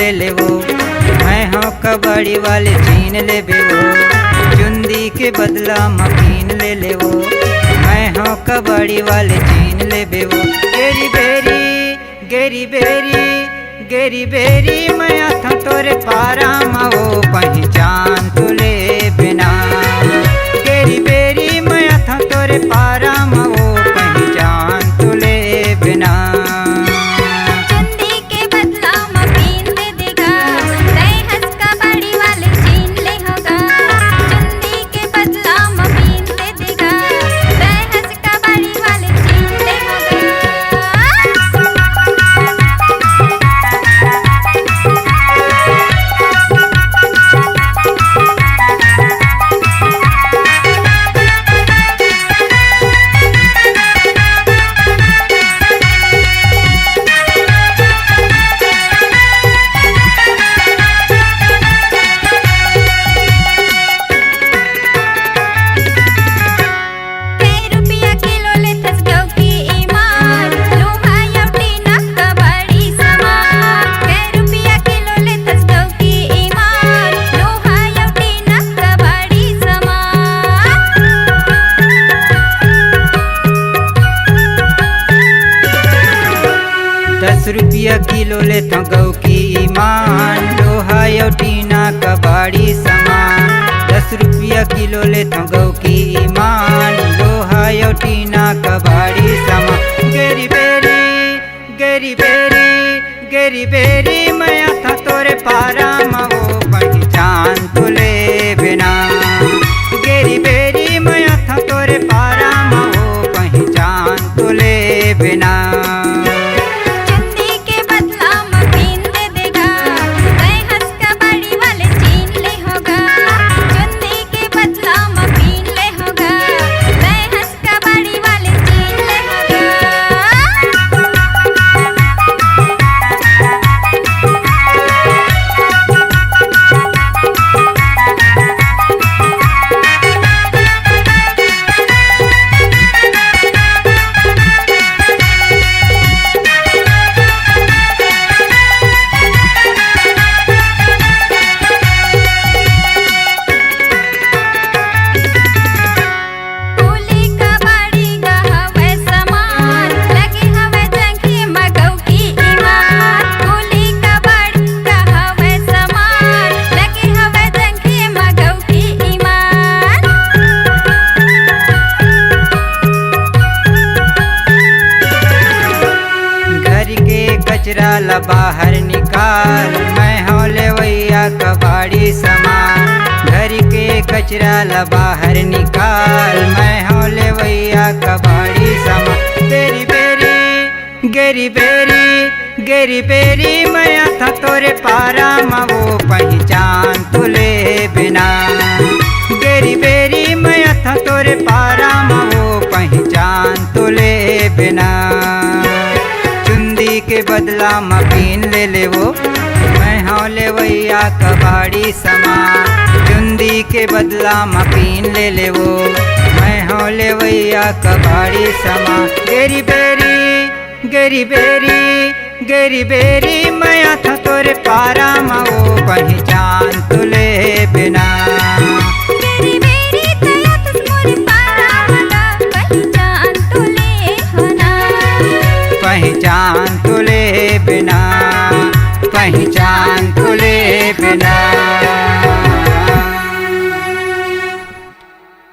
ले ले वो, मैं हो कबाड़ी वाले छीन ले बे वो। चुंदी के बदला मकीन ले ले वो, मैं हो कबाड़ी वाले छीन ले बे वो। गेरी बेरी गेरी बेरी गेरी बेरी मैं था तोरे पारा माओ पहचान तुले बिना। गेरी बेरी मैं था तोरे पारा माओ पहचान तुले बिना। चुंदी के बदला मकीन दे देगा, तय हंस कबाड़ी वाले छीन ले होगा। चुंदी के बदला मकीन दे देगा, तय हंस कबाड़ी वाले छीन ले होगा। ₹10 किलो ले तो गौ की ईमान, लोहा यो टीना कबाड़ी सामान। ₹10 किलो ले तो गौ की ईमान, लोहा यो टीना कबाड़ी सामान। गेरी बेरी गेरी बेरी गेरी बेरी मैं था तोरे पारा माओ पहचान तुले बिना। गेरी बेरी मैं था तोरे पारा माओ पहचान तुले बिना। कचरा ला बाहर निकाल, मैं हो लेवैया कबाड़ी सामान। घर के कचरा ला बाहर निकाल, मैं हो लेवैया कबाड़ी सामान। गेरी बेरी गेरी बेरी गेरी बेरी मैं था तोरे पारा माओ पहचान तुले बिना। गेरी बेरी मैं था तोरे पारा माओ पहचान तुले बिना। के बदला मकीन ले ले वो, मैं हो लेवैया कबाड़ी सामान। चुंदी के बदला मकीन ले ले वो, मैं हो लेवैया कबाड़ी सामान। गेरी बेरी गेरी बेरी गेरी बेरी मैं था तोरे पारा माओ पहचान तुले बिना। गेरी बेरी तया तुझ पारा माओ पहचान तुले होना। पहचान तुले बिना पहचान